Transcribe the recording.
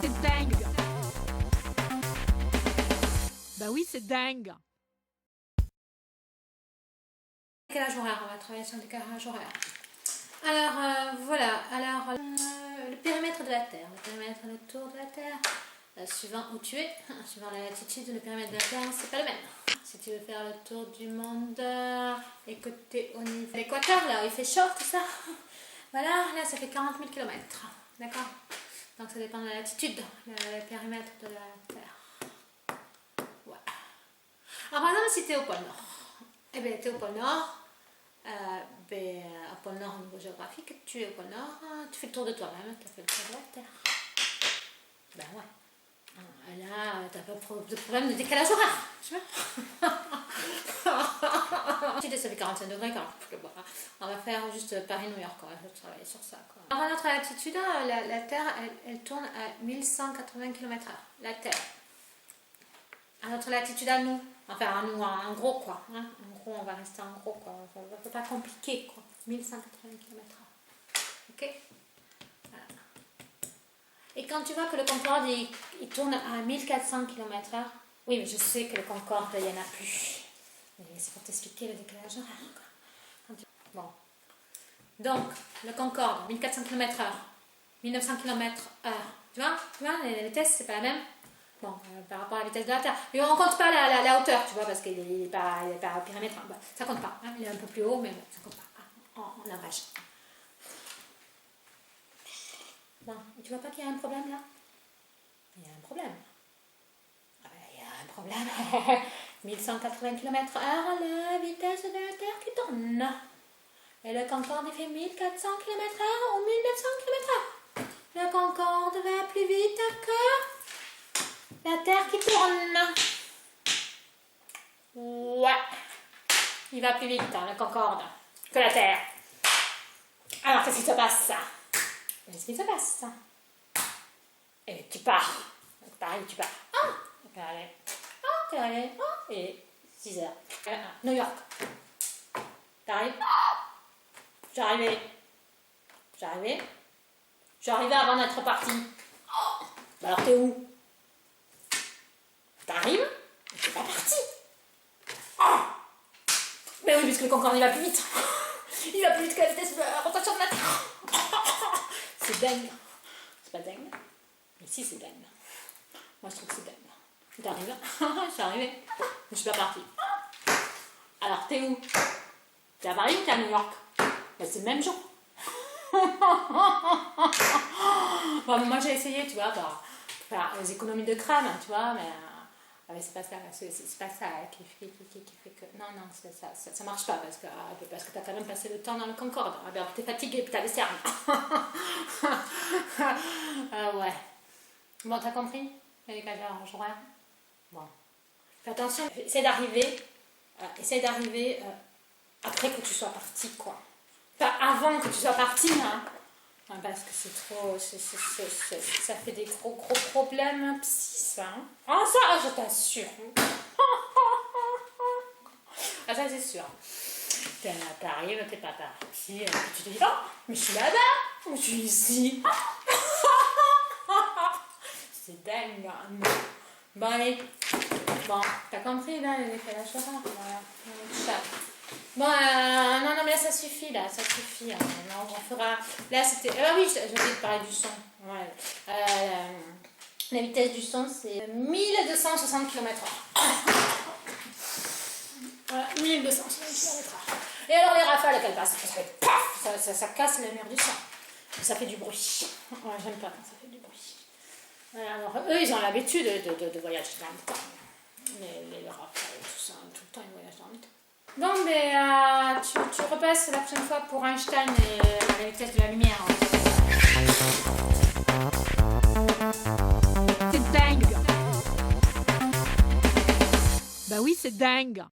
C'est dingue. Bah oui, c'est dingue. Décalage horaire, on va travailler sur le décalage horaire. Alors voilà, alors le périmètre de la Terre, le périmètre autour de la Terre, suivant où tu es, suivant la latitude, le périmètre de la Terre, c'est pas le même. Si tu veux faire le tour du monde et que tu es au niveau de l'équateur, là où il fait chaud, tout ça, voilà, là ça fait 40 000 km, d'accord? Donc ça dépend de la latitude, le périmètre de la Terre. Ouais. Alors par exemple, si tu es au pôle Nord, eh bien tu es au pôle Nord. Au pôle Nord au niveau géographique, tu es au pôle Nord, tu fais le tour de toi-même, tu as fait le tour de la Terre. Ben ouais. Là, tu n'as pas de problème de décalage horaire, tu vois. Ça fait 45 degrés quand on va faire juste Paris-New York, on va travailler sur ça. Quoi. Alors à notre altitude, la Terre, elle tourne à 1180 km/h. La Terre. À notre latitude à nous, enfin à nous, en gros quoi, hein. En gros on va rester en gros quoi, on va pas compliquer quoi, 1180 km/h, ok, voilà. Et quand tu vois que le Concorde il tourne à 1400 km/h, oui mais je sais que le Concorde il n'y en a plus, mais c'est pour t'expliquer le décalage horaire. Bon, donc le Concorde, 1400 km/h, 1900 km/h, tu vois les vitesses c'est pas la même. Bon, par rapport à la vitesse de la Terre. Et on ne compte pas la hauteur, tu vois, parce qu'il n'est pas au périmètre. Bah, ça compte pas. Hein, il est un peu plus haut, mais bon, ça compte pas. Hein, en average. Bon, et tu vois pas qu'il y a un problème là? Il y a un problème. Ah ben, il y a un problème. 1180 km/h, la vitesse de la Terre qui tourne. Et le Concorde, il fait 1400 km/h ou 1900 km/h. Le Concorde va plus vite que la Terre qui tourne. Ouais. Il va plus vite, hein, le Concorde, que la Terre. Alors, qu'est-ce qui se passe? Qu'est-ce qui se passe? Et tu pars. Pareil, tu pars. T'es arrivé. Il est 6 heures. New York. T'arrives? J'arrivais. J'arrivais avant d'être parti. Bah alors, t'es où? T'arrives, mais t'es pas parti. Mais oui, puisque le Concorde il va plus vite. Il va plus vite que la vitesse de la rotation de la Terre. C'est dingue. C'est pas dingue? Mais si, c'est dingue. Moi, je trouve que c'est dingue. T'arrives? Je suis arrivée. Mais je suis pas partie. Alors, t'es où? T'es à Paris ou t'es à New York? Ben, c'est le même jour. Bon, moi, j'ai essayé, tu vois, faire les économies de crâne, tu vois, mais c'est pas ça, c'est pas ça qui fait que... Non, ça marche pas, parce que t'as quand même passé le temps dans le Concorde. Ah ben, t'es fatigué, puis t'as les cernes. Ouais. Bon, t'as compris? Le décalage horaire. Bon. Fais attention, essaie d'arriver après que tu sois parti, quoi. Pas avant que tu sois parti, hein. Parce que c'est trop, ça fait des gros problèmes psy, ça. Hein. Ah ça, je t'assure. Ah ça c'est sûr. T'arrives, t'es pas parti, tu te dis, oh, mais je suis là-bas, je suis ici. C'est dingue. Bon allez, bon, t'as compris là, les décalages horaires, voilà. Bon, non, mais là, ça suffit, hein. Non, on fera... Là, c'était... Ah oui, j'ai oublié de parler du son. Ouais. La vitesse du son, c'est 1260 km/h. Voilà, 1260 km/h. Et alors, les rafales, qu'elles passent, ça fait paf, ça casse le mur du son. Ça fait du bruit. Ouais, j'aime pas quand ça fait du bruit. Alors, eux, ils ont l'habitude de voyager dans le temps. Les rafales, tout ça, tout le temps, ils voyagent dans le temps. Bon, ben, tu repasses la prochaine fois pour Einstein et la vitesse de la lumière. C'est dingue. Bah oui, c'est dingue.